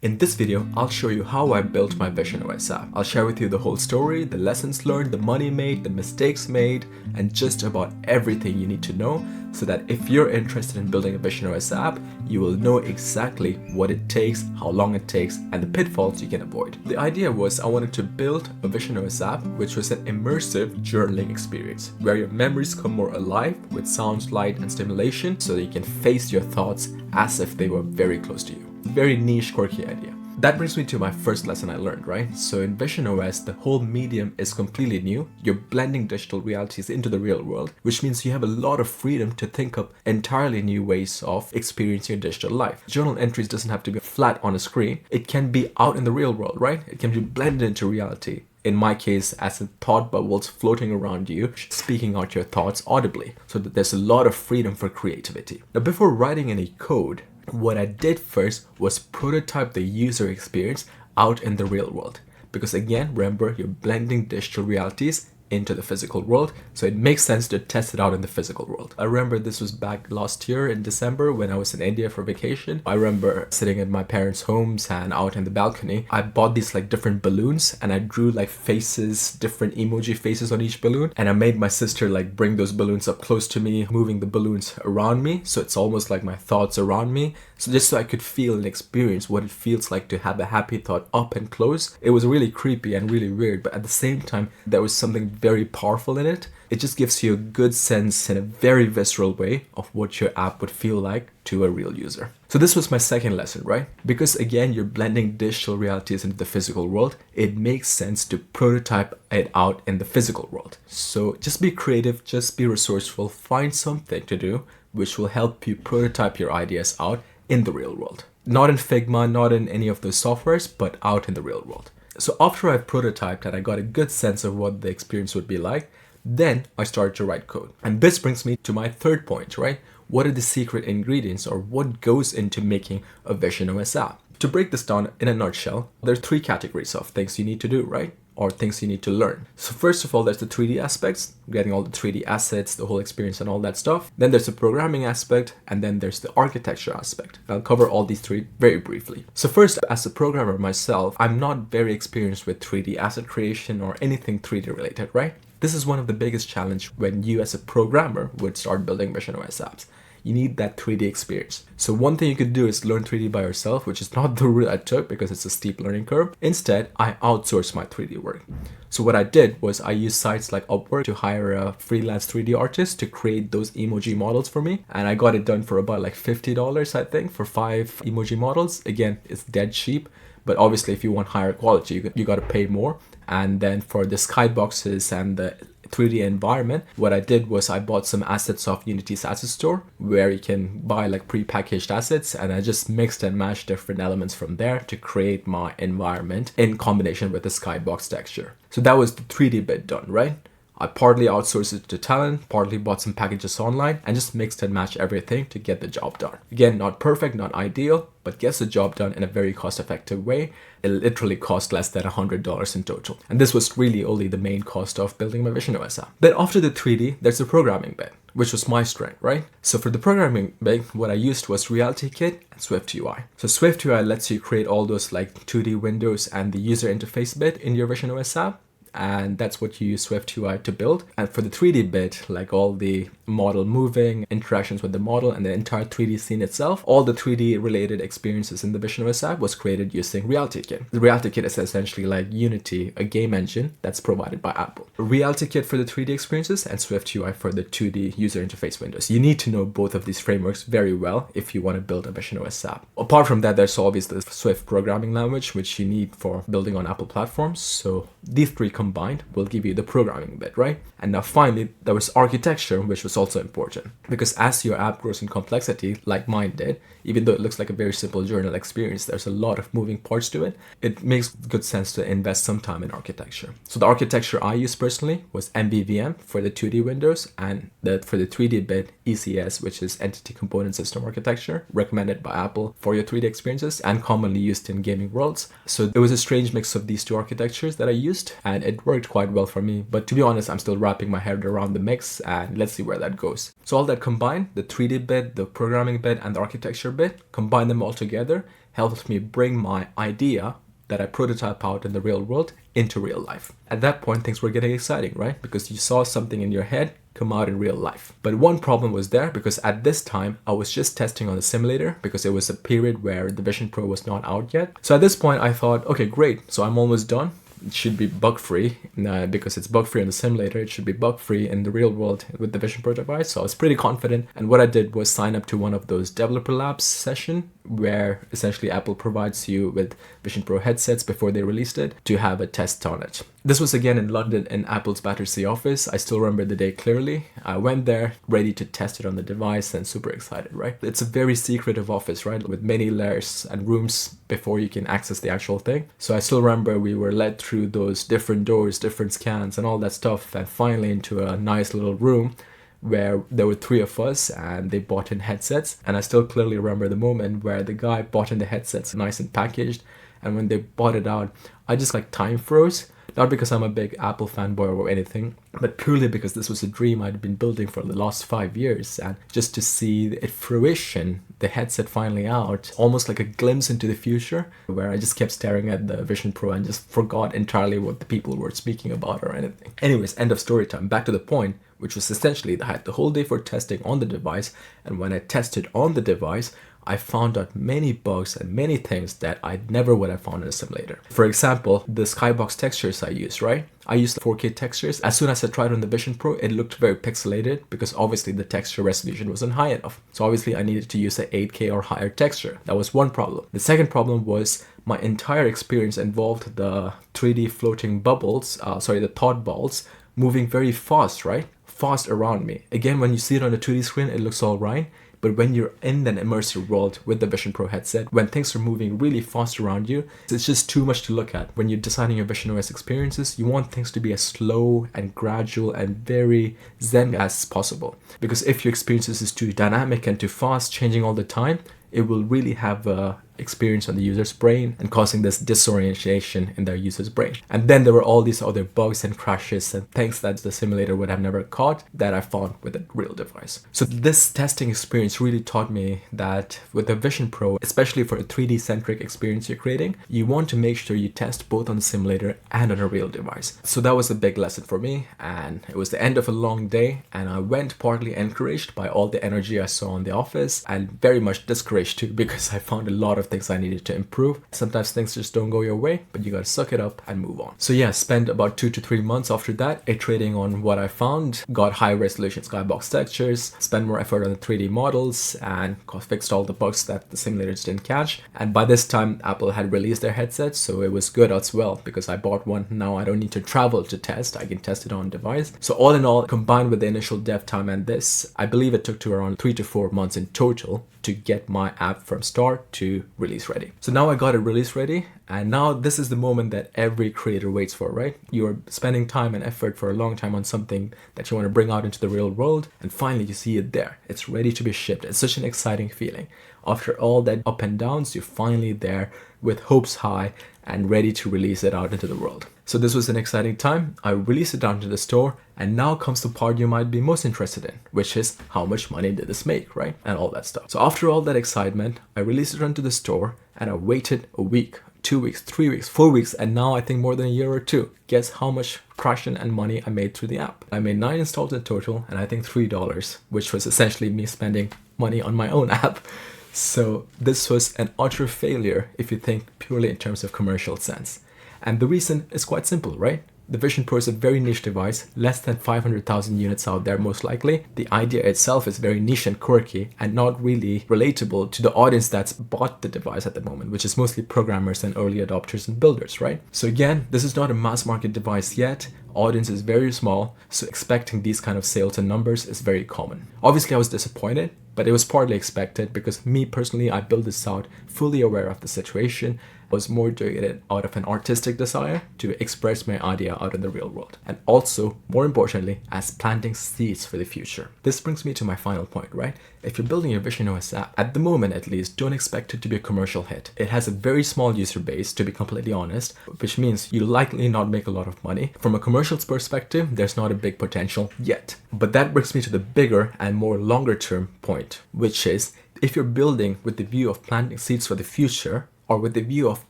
In this video, I'll show you how I built my visionOS app. I'll share with you the whole story, the lessons learned, the money made, the mistakes made, and just about everything you need to know so that if you're interested in building a visionOS app, you will know exactly what it takes, how long it takes, and the pitfalls you can avoid. The idea was I wanted to build a visionOS app which was an immersive journaling experience where your memories come more alive with sound, light, and stimulation so that you can face your thoughts as if they were very close to you. Very niche, quirky idea. That brings me to my first lesson I learned, right? So in visionOS, the whole medium is completely new. You're blending digital realities into the real world, which means you have a lot of freedom to think up entirely new ways of experiencing your digital life. Journal entries doesn't have to be flat on a screen. It can be out in the real world, right? It can be blended into reality. In my case, as in thought bubbles floating around you, speaking out your thoughts audibly. So that there's a lot of freedom for creativity. Now, before writing any code, what I did first was prototype the user experience out in the real world. Because again, remember, you're blending digital realities into the physical world, so it makes sense to test it out in the physical world. I remember this was back last year in December when I was in India for vacation. I remember sitting at my parents' homes and out in the balcony. I bought these like different balloons and I drew like faces, different emoji faces on each balloon, and I made my sister like bring those balloons up close to me, moving the balloons around me, so it's almost like my thoughts around me. So just so I could feel and experience what it feels like to have a happy thought up and close. It was really creepy and really weird, but at the same time, there was something very powerful in it. It just gives you a good sense in a very visceral way of what your app would feel like to a real user. So this was my second lesson, right? Because again, you're blending digital realities into the physical world, it makes sense to prototype it out in the physical world. So just be creative, just be resourceful, find something to do which will help you prototype your ideas out in the real world. Not in Figma, not in any of those softwares, but out in the real world. So after I prototyped and I got a good sense of what the experience would be like, then I started to write code. And this brings me to my third point, right? What are the secret ingredients or what goes into making a visionOS app? To break this down in a nutshell, there are three categories of things you need to do, right? Or things you need to learn. So first of all, there's the 3D aspects, getting all the 3D assets, the whole experience and all that stuff. Then there's the programming aspect, and then there's the architecture aspect. I'll cover all these three very briefly. So first, as a programmer myself, I'm not very experienced with 3D asset creation or anything 3D related, right? This is one of the biggest challenges when you as a programmer would start building visionOS apps. You need that 3D experience. So one thing you could do is learn 3D by yourself, which is not the route I took because it's a steep learning curve. Instead, I outsourced my 3D work. So what I did was I used sites like Upwork to hire a freelance 3D artist to create those emoji models for me. And I got it done for about like $50, I think, for 5 emoji models. Again, it's dead cheap. But obviously, if you want higher quality, you got to pay more. And then for the skyboxes and the 3D environment, what I did was I bought some assets off Unity's asset store where you can buy like pre-packaged assets, and I just mixed and matched different elements from there to create my environment in combination with the skybox texture. So that was the 3D bit done, right? I partly outsourced it to talent, partly bought some packages online, and just mixed and matched everything to get the job done. Again, not perfect, not ideal, but gets the job done in a very cost-effective way. It literally cost less than $100 in total. And this was really only the main cost of building my visionOS app. Then after the 3D, there's the programming bit, which was my strength, right? So for the programming bit, what I used was RealityKit and SwiftUI. So SwiftUI lets you create all those like 2D windows and the user interface bit in your visionOS app. And that's what you use SwiftUI to build. And for the 3D bit, like all the model moving, interactions with the model, and the entire 3D scene itself, all the 3D related experiences in the visionOS app was created using RealityKit. The RealityKit is essentially like Unity, a game engine that's provided by Apple. RealityKit for the 3D experiences and SwiftUI for the 2D user interface windows. You need to know both of these frameworks very well if you want to build a visionOS app. Apart from that, there's obviously the Swift programming language, which you need for building on Apple platforms. So these three combined will give you the programming bit, right? And now finally, there was architecture, which was also important because as your app grows in complexity, like mine did, even though it looks like a very simple journal experience, there's a lot of moving parts to it. It makes good sense to invest some time in architecture. So the architecture I used personally was MVVM for the 2D windows, and for the 3D bit, ECS, which is Entity Component System Architecture, recommended by Apple for your 3D experiences and commonly used in gaming worlds. So it was a strange mix of these two architectures that I used, and it worked quite well for me. But to be honest, I'm still wrapping my head around the mix, and let's see where that goes. So all that combined, the 3D bit, the programming bit, and the architecture bit, combine them all together helped me bring my idea that I prototype out in the real world into real life. At that point, things were getting exciting, right? Because you saw something in your head come out in real life. But one problem was there, because at this time, I was just testing on the simulator, because it was a period where the Vision Pro was not out yet. So at this point, I thought, okay, great. So I'm almost done. It should be bug-free, because it's bug-free on the simulator. It should be bug-free in the real world with the Vision Pro device. So I was pretty confident. And what I did was sign up to one of those developer labs session, where essentially Apple provides you with Vision Pro headsets before they released it to have a test on it. This was again in London in Apple's Battersea office. I still remember the day clearly. I went there ready to test it on the device and super excited, right? It's a very secretive office, right? With many layers and rooms before you can access the actual thing. So I still remember we were led through those different doors, different scans and all that stuff, and finally into a nice little room where there were 3 of us, and they bought in headsets. And I still clearly remember the moment where the guy bought in the headsets nice and packaged, and when they bought it out, I just like time froze. Not because I'm a big Apple fanboy or anything, but purely because this was a dream I'd been building for the last 5 years. And just to see it fruition, the headset finally out, almost like a glimpse into the future, where I just kept staring at the Vision Pro and just forgot entirely what the people were speaking about or anything. Anyways, end of story time. Back to the point, which was essentially I had the whole day for testing on the device. And when I tested on the device, I found out many bugs and many things that I never would have found in a simulator. For example, the skybox textures I use, right? I used 4K textures. As soon as I tried on the Vision Pro, it looked very pixelated because obviously the texture resolution wasn't high enough. So obviously I needed to use an 8K or higher texture. That was one problem. The second problem was my entire experience involved the 3D floating bubbles, the thought balls, moving very fast, right? Fast around me. Again, when you see it on the 2D screen, it looks all right. But when you're in an immersive world with the Vision Pro headset, when things are moving really fast around you, it's just too much to look at. When you're designing your visionOS experiences, you want things to be as slow and gradual and very zen as possible. Because if your experiences is too dynamic and too fast, changing all the time, it will really have a experience on the user's brain and causing this disorientation in their user's brain. And then there were all these other bugs and crashes and things that the simulator would have never caught that I found with a real device. So this testing experience really taught me that with the Vision Pro, especially for a 3D centric experience you're creating, you want to make sure you test both on the simulator and on a real device. So that was a big lesson for me, and it was the end of a long day, and I went partly encouraged by all the energy I saw in the office, and very much discouraged too, because I found a lot of things I needed to improve. Sometimes things just don't go your way, but you gotta suck it up and move on. So yeah, spent about 2 to 3 months after that iterating on what I found, got high resolution skybox textures, spent more effort on the 3D models, and fixed all the bugs that the simulators didn't catch. And by this time, Apple had released their headsets, so it was good as well, because I bought one. Now I don't need to travel to test, I can test it on device. So all in all, combined with the initial dev time and this, I believe it took to around 3 to 4 months in total to get my app from start to release ready. So now I got it release ready, and now this is the moment that every creator waits for, right? You're spending time and effort for a long time on something that you want to bring out into the real world, and finally you see it there. It's ready to be shipped. It's such an exciting feeling. After all that up and downs, you're finally there with hopes high and ready to release it out into the world. So this was an exciting time. I released it down to the store, and now comes the part you might be most interested in, which is how much money did this make, right? And all that stuff. So after all that excitement, I released it onto the store, and I waited a week, 2 weeks, 3 weeks, 4 weeks, and now I think more than a year or two. Guess how much traction and money I made through the app? I made 9 installs in total, and I think $3, which was essentially me spending money on my own app. So this was an utter failure if you think purely in terms of commercial sense. And the reason is quite simple, right? The Vision Pro is a very niche device, less than 500,000 units out there most likely. The idea itself is very niche and quirky and not really relatable to the audience that's bought the device at the moment, which is mostly programmers and early adopters and builders, right? So again, this is not a mass market device yet. Audience is very small, so expecting these kind of sales and numbers is very common. Obviously, I was disappointed, but it was partly expected because me personally, I built this out fully aware of the situation. I was more doing it out of an artistic desire to express my idea out in the real world. And also, more importantly, as planting seeds for the future. This brings me to my final point, right? If you're building your visionOS app, at the moment at least, don't expect it to be a commercial hit. It has a very small user base, to be completely honest, which means you'll likely not make a lot of money. From a commercial perspective, there's not a big potential yet. But that brings me to the bigger and more longer term point, which is if you're building with the view of planting seeds for the future, or with the view of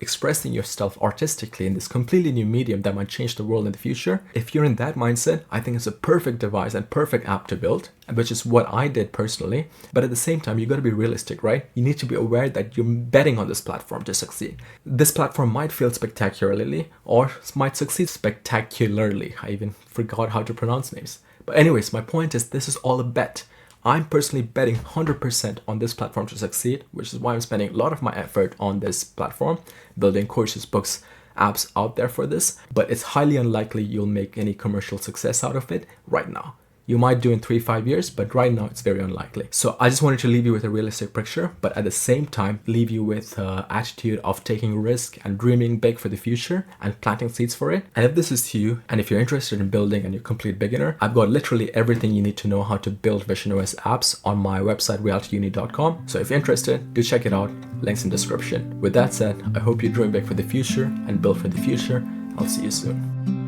expressing yourself artistically in this completely new medium that might change the world in the future, if you're in that mindset, I think it's a perfect device and perfect app to build, which is what I did personally. But at the same time, you got to be realistic, right? You need to be aware that you're betting on this platform to succeed. This platform might fail spectacularly or might succeed spectacularly. I even forgot how to pronounce names. But anyways, my point is this is all a bet. I'm personally betting 100% on this platform to succeed, which is why I'm spending a lot of my effort on this platform, building courses, books, apps out there for this. But it's highly unlikely you'll make any commercial success out of it right now. You might do in 3-5 years, but right now it's very unlikely. So I just wanted to leave you with a realistic picture, but at the same time, leave you with an attitude of taking risk and dreaming big for the future and planting seeds for it. And if this is you, and if you're interested in building and you're a complete beginner, I've got literally everything you need to know how to build visionOS apps on my website, realityuni.com. So if you're interested, do check it out. Links in description. With that said, I hope you dream big for the future and build for the future. I'll see you soon.